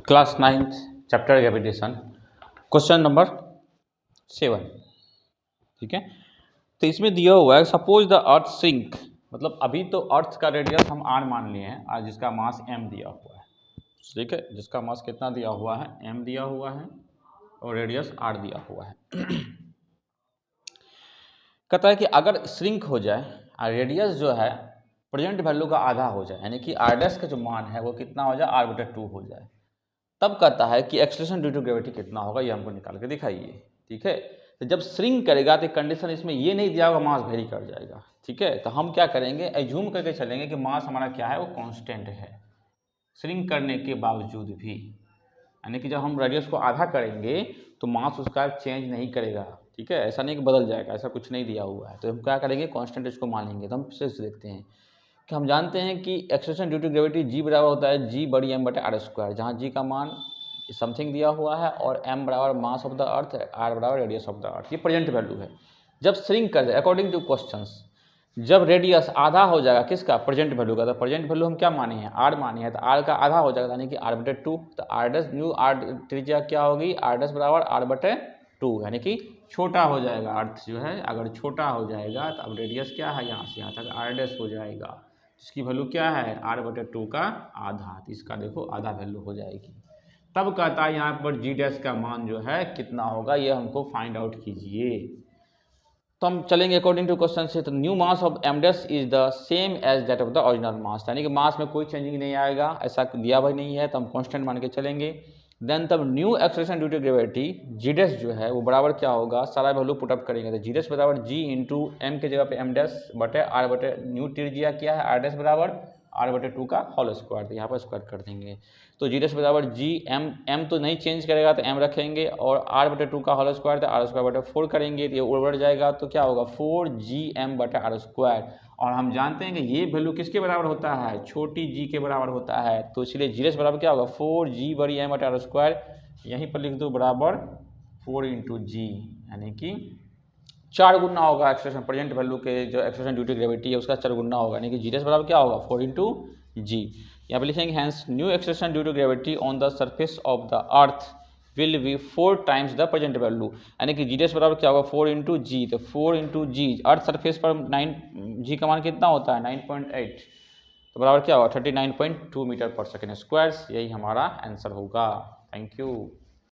Class 9th chapter gravitation question number 7। ठीक है, तो इसमें दिया हुआ है सपोज द अर्थ सिंक, मतलब अभी तो अर्थ का रेडियस हम r मान लिए हैं और जिसका मास m दिया हुआ है। ठीक है, जिसका मास कितना दिया हुआ है, m दिया हुआ है और रेडियस r दिया हुआ है। कहता है कि अगर श्रिंक हो जाए और रेडियस जो है प्रेजेंट वैल्यू का आधा हो जाए, यानी कि r डैश का जो मान है वो कितना हो जाए, r/2 हो जाए, तब कहता है कि एक्सेलरेशन ड्यू टू ग्रेविटी कितना होगा, ये हमको निकाल के दिखाइए। ठीक है, तो जब श्रिंक करेगा तो कंडीशन इसमें ये नहीं दिया होगा, मास वेरी कर जाएगा। ठीक है, तो हम क्या करेंगे, एज्यूम करके चलेंगे कि मास हमारा क्या है, वो कांस्टेंट है श्रिंक करने के बावजूद भी, यानी कि जब हम रेडियस को आधा करेंगे तो मास उसका चेंज नहीं करेगा। ठीक है, ऐसा नहीं कि बदल जाएगा, ऐसा कुछ नहीं दिया हुआ है, तो हम क्या करेंगे, कांस्टेंट इसको मानेंगे। तो हम फिर से देखते हैं कि हम जानते हैं कि एक्सेलरेशन ड्यू टू ग्रेविटी जी बराबर होता है जी बड़ी m बटे आर स्क्वायर, जहाँ जी का मान समथिंग दिया हुआ है और m बराबर mass of the earth, r बराबर रेडियस ऑफ द अर्थ, ये प्रेजेंट वैल्यू है। जब श्रिंक कर जाए अकॉर्डिंग टू क्वेश्चंस, जब रेडियस आधा हो जाएगा किसका, प्रेजेंट वैल्यू का, तो प्रेजेंट वैल्यू हम क्या माने हैं, r माने हैं, तो r का आधा हो जाएगा यानी कि r/2, तो r डैश न्यू r त्रिज्या क्या होगी, r डैश बराबर r/2, यानी कि छोटा हो जाएगा। अर्थ जो है अगर छोटा हो जाएगा तो अब रेडियस क्या है, यहाँ से यहाँ तक r डैश हो जाएगा, जिसकी वैल्यू क्या है, r/2 का आधा, तो इसका देखो आधा वैल्यू हो जाएगी। तब कहता है यहाँ पर g डैश का मान जो है कितना होगा, ये हमको फाइंड आउट कीजिए। तो हम चलेंगे अकॉर्डिंग टू क्वेश्चन से, तो new mass of m dash is the same as that of the original mass, यानी कि मास में कोई चेंजिंग नहीं आएगा, ऐसा दिया हुआ नहीं है, तो हम कांस्टेंट मान के चलेंगे। देन तब new acceleration due to gravity G dash जो है वो बराबर क्या होगा, सारा वैल्यू पुटअप करेंगे, तो जी डैश बराबर जी इंटू एम के जगह पे m डैश बटे r बटे न्यू त्रिज्या क्या है, r डैश बराबर r/2 का होल स्क्वायर, तो यहाँ पर स्क्वायर कर देंगे। तो जी डैश बराबर जी m तो नहीं चेंज करेगा तो m रखेंगे, और r/2 का होल स्क्वायर तो r²/4 करेंगे, तो ये बढ़ जाएगा, तो क्या होगा 4gm बटे r²। और हम जानते हैं कि ये वैल्यू किसके बराबर होता है, छोटी g के बराबर होता है, तो इसलिए जी डैश बराबर क्या होगा 4g बड़ी m बटे r², यहीं पर लिख दो बराबर 4 × g, यानी कि 4 गुना होगा एक्सेलरेशन, प्रेजेंट वैल्यू के जो एक्सेलरेशन ड्यू टू ग्रेविटी है उसका 4 गुना होगा, यानी कि जी डैश बराबर क्या होगा 4 × g। यहाँ पे लिखेंगे hence new acceleration due to gravity on the surface of the earth will be 4 times the present value, यानी कि जी डैश बराबर क्या होगा 4 × g, तो 4 × g, अर्थ सरफेस पर 9 g का मान कितना होता है 9.8, तो बराबर क्या होगा 39.2 मीटर पर सेकेंड स्क्वायर, यही हमारा आंसर होगा। Thank you.